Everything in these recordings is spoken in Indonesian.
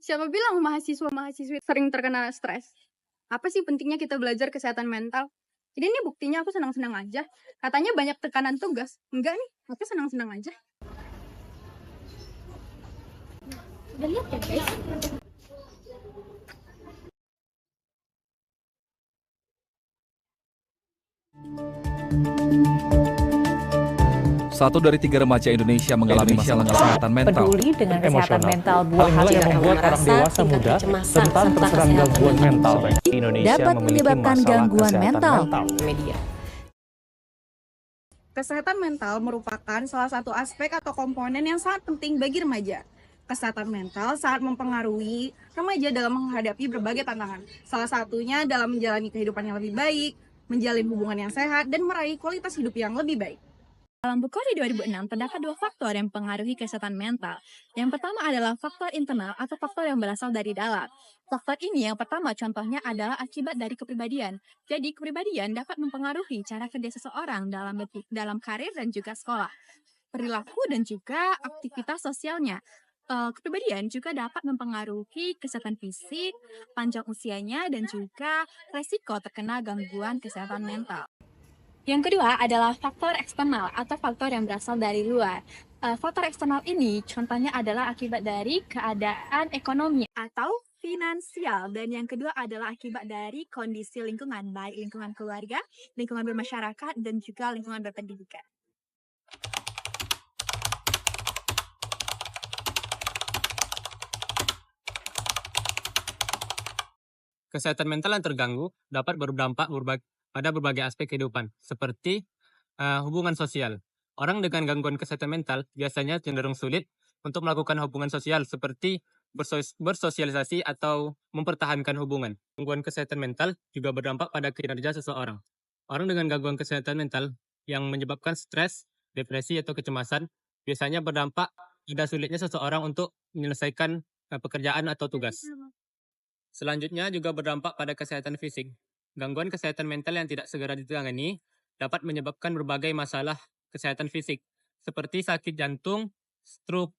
Siapa bilang mahasiswa-mahasiswi sering terkena stres? Apa sih pentingnya kita belajar kesehatan mental? Jadi ini buktinya aku senang-senang aja. Katanya banyak tekanan tugas. Enggak nih, aku senang-senang aja. Udah lihat ya guys? Satu dari 3 remaja Indonesia mengalami masalah kesehatan mental. Peduli dengan kesehatan mental buah Hal inilah yang membuat orang dewasa muda rentan terserang gangguan mental. Indonesia dapat memiliki menyebabkan masalah gangguan kesehatan mental. Media. Kesehatan mental merupakan salah satu aspek atau komponen yang sangat penting bagi remaja. Kesehatan mental sangat mempengaruhi remaja dalam menghadapi berbagai tantangan. Salah satunya dalam menjalani kehidupan yang lebih baik, menjalin hubungan yang sehat, dan meraih kualitas hidup yang lebih baik. Dalam Bukhari 2006, terdapat 2 faktor yang mempengaruhi kesehatan mental. Yang pertama adalah faktor internal atau faktor yang berasal dari dalam. Faktor ini yang pertama contohnya adalah akibat dari kepribadian. Jadi kepribadian dapat mempengaruhi cara kerja seseorang dalam karir dan juga sekolah, perilaku dan juga aktivitas sosialnya. Kepribadian juga dapat mempengaruhi kesehatan fisik, panjang usianya, dan juga resiko terkena gangguan kesehatan mental. Yang kedua adalah faktor eksternal atau faktor yang berasal dari luar. Faktor eksternal ini contohnya adalah akibat dari keadaan ekonomi atau finansial. Dan yang kedua adalah akibat dari kondisi lingkungan, baik lingkungan keluarga, lingkungan bermasyarakat, dan juga lingkungan berpendidikan. Kesehatan mental yang terganggu dapat berdampak pada berbagai aspek kehidupan, seperti hubungan sosial. Orang dengan gangguan kesehatan mental biasanya cenderung sulit untuk melakukan hubungan sosial, seperti bersosialisasi atau mempertahankan hubungan. Gangguan kesehatan mental juga berdampak pada kinerja seseorang. Orang dengan gangguan kesehatan mental yang menyebabkan stres, depresi, atau kecemasan biasanya berdampak pada sulitnya seseorang untuk menyelesaikan pekerjaan atau tugas. Selanjutnya juga berdampak pada kesehatan fisik. Gangguan kesehatan mental yang tidak segera ditangani dapat menyebabkan berbagai masalah kesehatan fisik, seperti sakit jantung, stroke,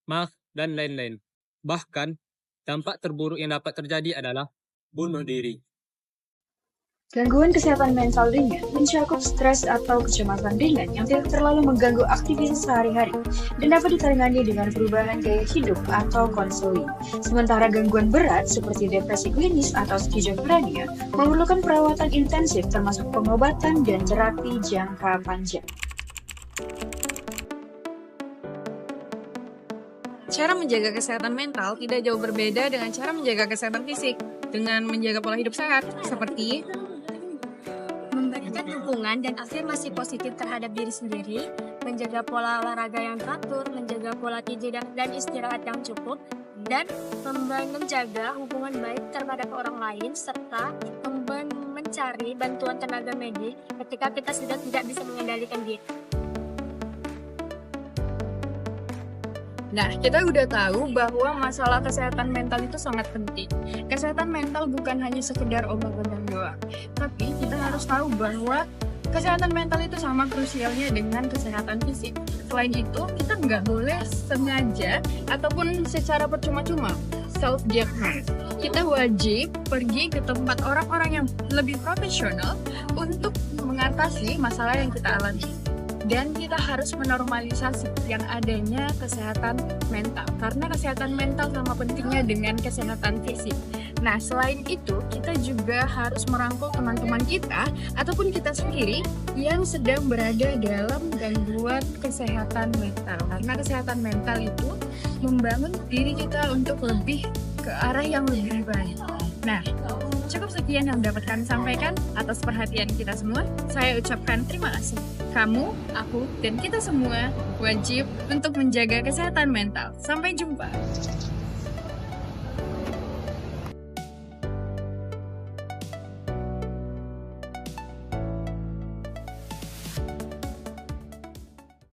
MAH, dan lain-lain. Bahkan, dampak terburuk yang dapat terjadi adalah bunuh diri. Gangguan kesehatan mental ringan mencakup stres atau kecemasan ringan yang tidak terlalu mengganggu aktivitas sehari-hari dan dapat ditangani dengan perubahan gaya hidup atau konseling. Sementara gangguan berat seperti depresi klinis atau skizofrenia memerlukan perawatan intensif termasuk pengobatan dan terapi jangka panjang. Cara menjaga kesehatan mental tidak jauh berbeda dengan cara menjaga kesehatan fisik. Dengan menjaga pola hidup sehat, seperti Memberikan dukungan dan afirmasi positif terhadap diri sendiri, menjaga pola olahraga yang teratur, menjaga pola tidur dan istirahat yang cukup, dan menjaga hubungan baik terhadap orang lain, serta mencari bantuan tenaga medis ketika kita sudah tidak bisa mengendalikan diri. Nah, kita udah tahu bahwa masalah kesehatan mental itu sangat penting. Kesehatan mental bukan hanya sekedar obat-obatan doang, tapi kita harus tahu bahwa kesehatan mental itu sama krusialnya dengan kesehatan fisik. Selain itu, kita nggak boleh sengaja ataupun secara percuma-cuma self-diagnose. Kita wajib pergi ke tempat orang-orang yang lebih profesional untuk mengatasi masalah yang kita alami. Dan kita harus menormalisasi yang adanya kesehatan mental, karena kesehatan mental sama pentingnya dengan kesehatan fisik. Nah, selain itu, kita juga harus merangkul teman-teman kita ataupun kita sendiri yang sedang berada dalam gangguan kesehatan mental. Karena kesehatan mental itu membangun diri kita untuk lebih ke arah yang lebih baik. Nah, cukup sekian yang dapat kami sampaikan. Atas perhatian kita semua, saya ucapkan terima kasih. Kamu, aku, dan kita semua wajib untuk menjaga kesehatan mental. Sampai jumpa.